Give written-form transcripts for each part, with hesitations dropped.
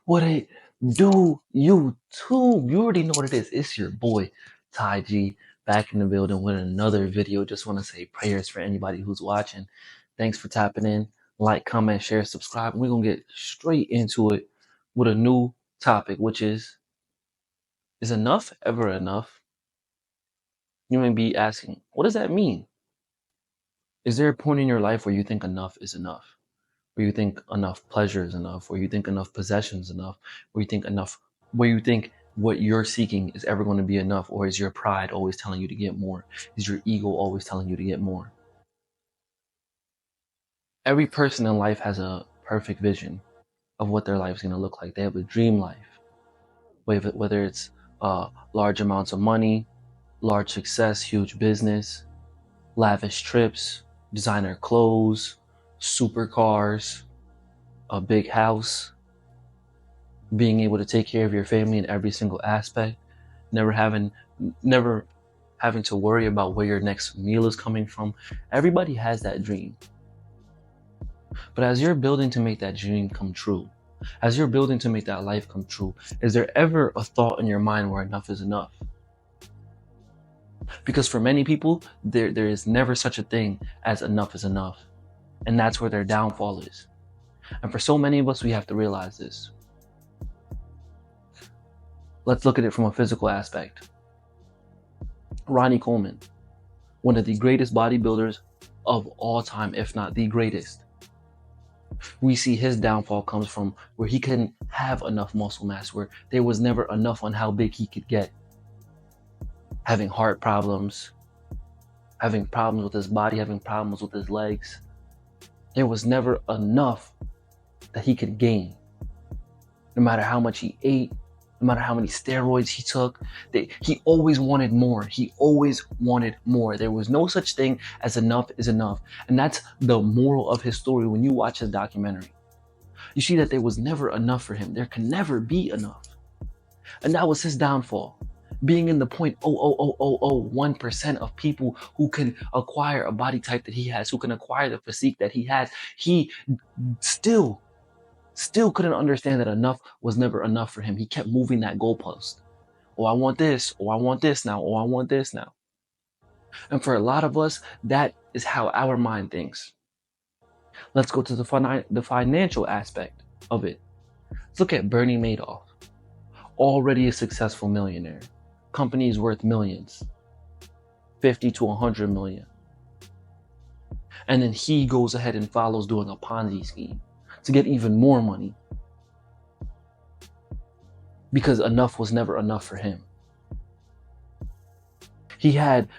What it do, YouTube? You already know what it is. It's your boy, Ty G, back in the building with another video. Just want to say prayers for anybody who's watching. Thanks for tapping in. Like, comment, share, subscribe. We're going to get straight into it with a new topic, which is enough ever enough? You may be asking, what does that mean? Is there a point in your life where you think enough is enough? Where you think enough pleasure is enough, where you think enough possessions enough, where you think what you're seeking is ever going to be enough, or is your pride always telling you to get more? Is your ego always telling you to get more? Every person in life has a perfect vision of what their life is going to look like. They have a dream life, whether it's large amounts of money, large success, huge business, lavish trips, designer clothes, supercars, a big house, being able to take care of your family in every single aspect, never having to worry about where your next meal is coming from. Everybody has that dream. But as you're building to make that dream come true, as you're building to make that life come true, is there ever a thought in your mind where enough is enough? Because for many people, there is never such a thing as enough is enough. And that's where their downfall is. And for so many of us, we have to realize this. Let's look at it from a physical aspect. Ronnie Coleman, one of the greatest bodybuilders of all time, if not the greatest. We see his downfall comes from where he couldn't have enough muscle mass, where there was never enough on how big he could get. Having heart problems, having problems with his body, having problems with his legs. There was never enough that he could gain. No matter how much he ate, no matter how many steroids he took, he always wanted more. He always wanted more. There was no such thing as enough is enough. And that's the moral of his story when you watch his documentary. You see that there was never enough for him. There can never be enough. And that was his downfall. Being in the 0.00001% of people who can acquire a body type that he has, who can acquire the physique that he has, he still couldn't understand that enough was never enough for him. He kept moving that goalpost. Oh, I want this. Oh, I want this now. Oh, I want this now. And for a lot of us, that is how our mind thinks. Let's go to the financial aspect of it. Let's look at Bernie Madoff. Already a successful millionaire. Company is worth millions. 50 to 100 million. And then he goes ahead and follows doing a Ponzi scheme to get even more money, because enough was never enough for him. He had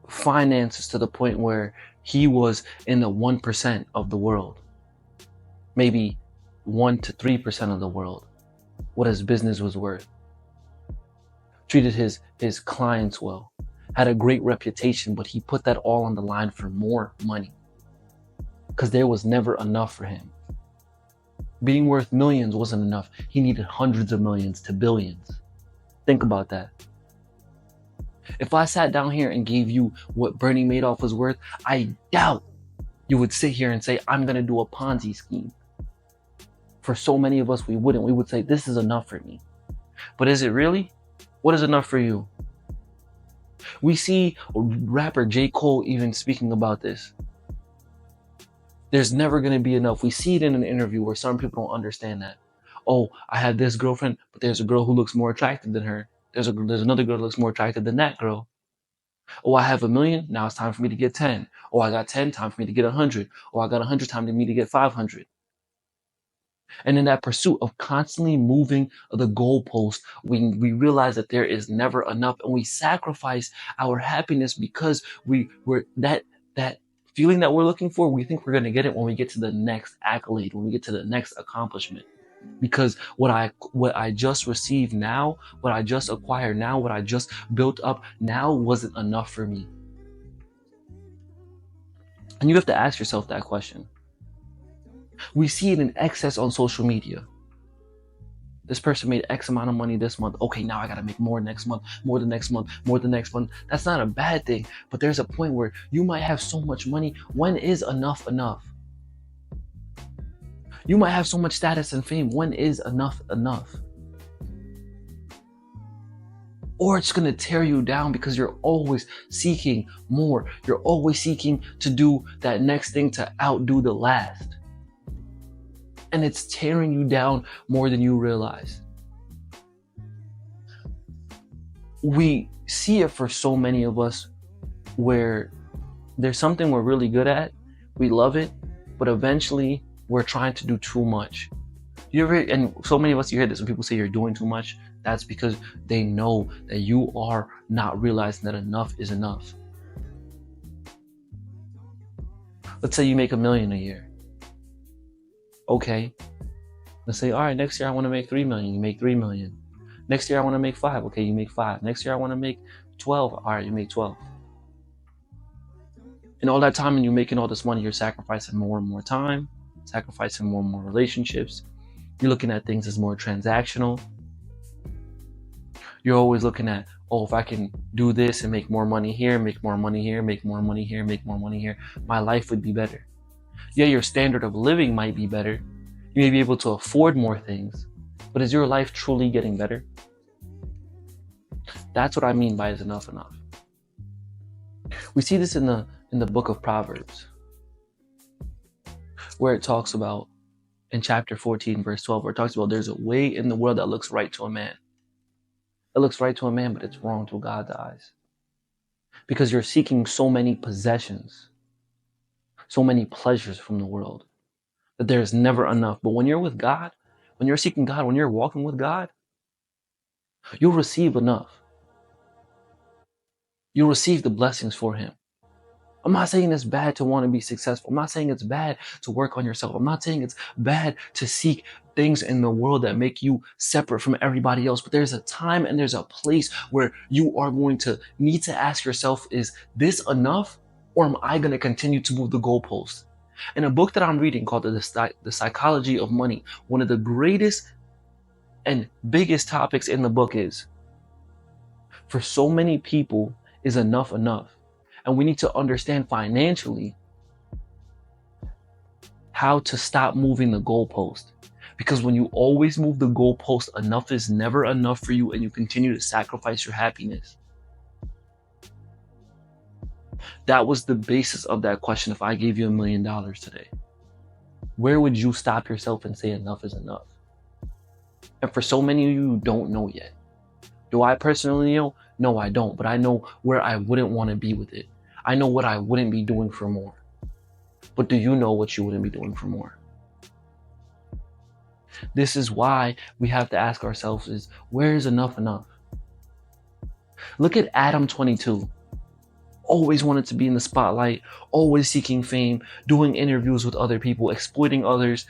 finances to the point where he was in the 1% of the world, maybe 1 to 3% of the world, what his business was worth. Treated his clients well, had a great reputation, but he put that all on the line for more money, because there was never enough for him. Being worth millions wasn't enough. He needed hundreds of millions to billions. Think about that. If I sat down here and gave you what Bernie Madoff was worth, I doubt you would sit here and say, I'm going to do a Ponzi scheme. For so many of us, we wouldn't. We would say, this is enough for me. But is it really? What is enough for you? We see rapper J. Cole even speaking about this. There's never going to be enough. We see it in an interview where some people don't understand that. Oh, I have this girlfriend, but there's a girl who looks more attractive than her. There's another girl that looks more attractive than that girl. Oh, I have 1 million. Now it's time for me to get 10. Oh, I got 10. Time for me to get 100. Oh, I got 100. Time for me to get 500. And in that pursuit of constantly moving the goalpost, we realize that there is never enough, and we sacrifice our happiness because we're that feeling that we're looking for. We think we're going to get it when we get to the next accolade, when we get to the next accomplishment. Because what I just received now, what I just acquired now, what I just built up now wasn't enough for me. And you have to ask yourself that question. We see it in excess on social media. This person made X amount of money this month. Okay, now I got to make more next month, more the next month, more the next month. That's not a bad thing. But there's a point where you might have so much money. When is enough enough? You might have so much status and fame. When is enough enough? Or it's going to tear you down because you're always seeking more. You're always seeking to do that next thing to outdo the last. And it's tearing you down more than you realize. We see it for so many of us where there's something we're really good at, we love it, but eventually we're trying to do too much. And so many of us, you hear this when people say you're doing too much. That's because they know that you are not realizing that enough is enough. Let's say you make $1 million a year. Okay. Let's say, all right, next year I want to make 3 million. You make 3 million. Next year I want to make 5. Okay, you make 5. Next year I want to make 12. All right, you make 12. And all that time, and you're making all this money, you're sacrificing more and more time, sacrificing more and more relationships. You're looking at things as more transactional. You're always looking at, oh, if I can do this and make more money here, make more money here, make more money here, make more money here, my life would be better. Yeah, your standard of living might be better. You may be able to afford more things, but is your life truly getting better? That's what I mean by is enough enough. We see this in the book of Proverbs, where it talks about, in chapter 14, verse 12, where it talks about there's a way in the world that looks right to a man. It looks right to a man, but it's wrong to God's eyes. Because you're seeking so many possessions, so many pleasures from the world, that there's never enough. But when you're with God, when you're seeking God, when you're walking with God, you'll receive enough. You'll receive the blessings for Him. I'm not saying it's bad to want to be successful. I'm not saying it's bad to work on yourself. I'm not saying it's bad to seek things in the world that make you separate from everybody else. But there's a time and there's a place where you are going to need to ask yourself, is this enough? Or am I going to continue to move the goalposts? In a book that I'm reading called The Psychology of Money, one of the greatest and biggest topics in the book is, for so many people, is enough enough? And we need to understand financially how to stop moving the goalpost. Because when you always move the goalpost, enough is never enough for you, and you continue to sacrifice your happiness. That was the basis of that question. If I gave you $1 million today, where would you stop yourself and say enough is enough? And for so many of you don't know yet. Do I personally know? No, I don't. But I know where I wouldn't want to be with it. I know what I wouldn't be doing for more. But do you know what you wouldn't be doing for more? This is why we have to ask ourselves is, where is enough enough? Look at Adam 22. Always wanted to be in the spotlight, always seeking fame, doing interviews with other people, exploiting others,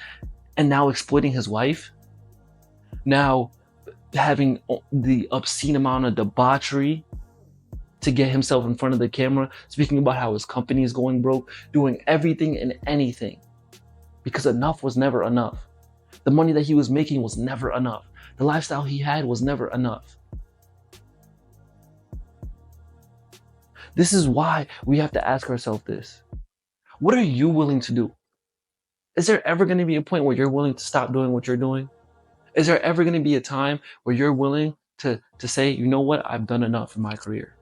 and now exploiting his wife. Now having the obscene amount of debauchery to get himself in front of the camera, speaking about how his company is going broke, doing everything and anything because enough was never enough. The money that he was making was never enough. The lifestyle he had was never enough. This is why we have to ask ourselves this. What are you willing to do? Is there ever going to be a point where you're willing to stop doing what you're doing? Is there ever going to be a time where you're willing to say, you know what, I've done enough in my career?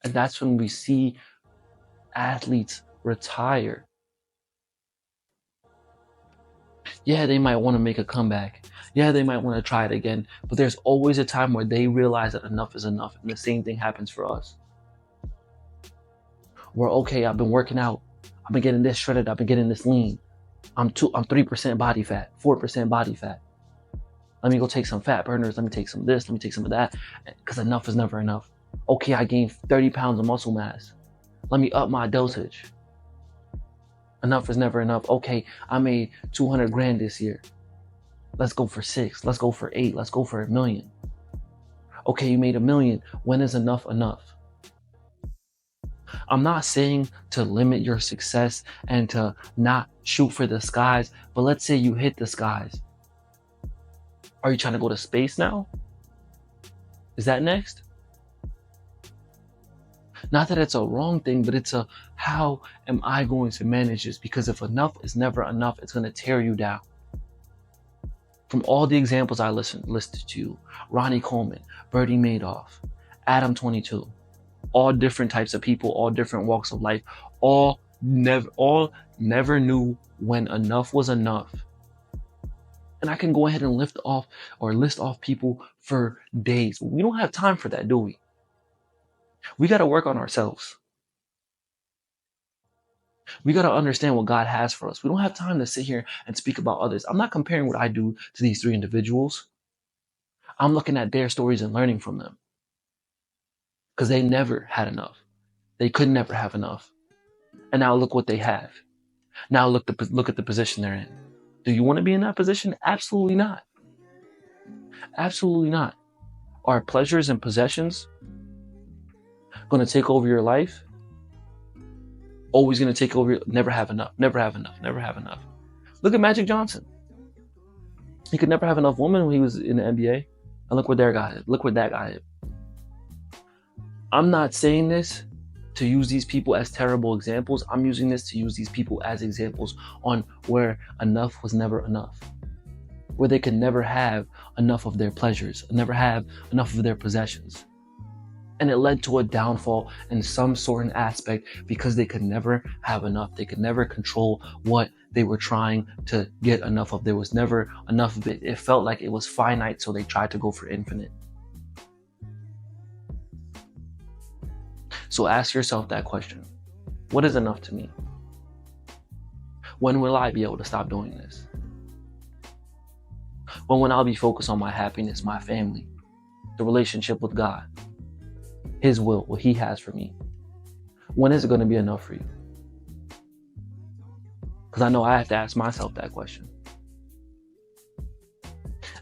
And that's when we see athletes retire. Yeah, they might want to make a comeback. Yeah, they might want to try it again. But there's always a time where they realize that enough is enough. And the same thing happens for us. Where, okay, I've been working out. I've been getting this shredded. I've been getting this lean. I'm 3% body fat, 4% body fat. Let me go take some fat burners. Let me take some of this. Let me take some of that. Because enough is never enough. Okay, I gained 30 pounds of muscle mass. Let me up my dosage. Enough is never enough. Okay, I made 200 grand this year. Let's go for 6. Let's go for 8. Let's go for $1 million. Okay, you made $1 million. When is enough enough? I'm not saying to limit your success and to not shoot for the skies, but let's say you hit the skies. Are you trying to go to space now? Is that next? Not that it's a wrong thing, but it's a, how am I going to manage this? Because if enough is never enough, it's going to tear you down. From all the examples I listed to you, Ronnie Coleman, Bernie Madoff, Adam 22, all different types of people, all different walks of life, all never knew when enough was enough. And I can go ahead and list off people for days. We don't have time for that, do we? We got to work on ourselves. We got to understand what God has for us. We don't have time to sit here and speak about others. I'm not comparing what I do to these three individuals. I'm looking at their stories and learning from them. Because they never had enough. They could never have enough. And now look what they have. Now look at the position they're in. Do you want to be in that position? Absolutely not. Absolutely not. Are pleasures and possessions going to take over your life? Always going to take over. Never have enough. Never have enough. Never have enough. Look at Magic Johnson. He could never have enough women when he was in the NBA. And look where that guy is. I'm not saying this to use these people as terrible examples. I'm using this to use these people as examples on where enough was never enough. Where they could never have enough of their pleasures, never have enough of their possessions. And it led to a downfall in some sort of aspect because they could never have enough. They could never control what they were trying to get enough of. There was never enough of it. It felt like it was finite, so they tried to go for infinite. So ask yourself that question. What is enough to me? When will I be able to stop doing this? When will I be focused on my happiness, my family, the relationship with God, His will, what He has for me? When is it going to be enough for you? Because I know I have to ask myself that question.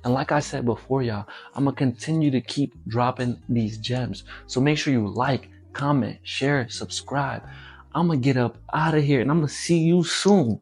And like I said before, y'all, I'm going to continue to keep dropping these gems. So make sure you like, comment, share, subscribe. I'm going to get up out of here and I'm going to see you soon.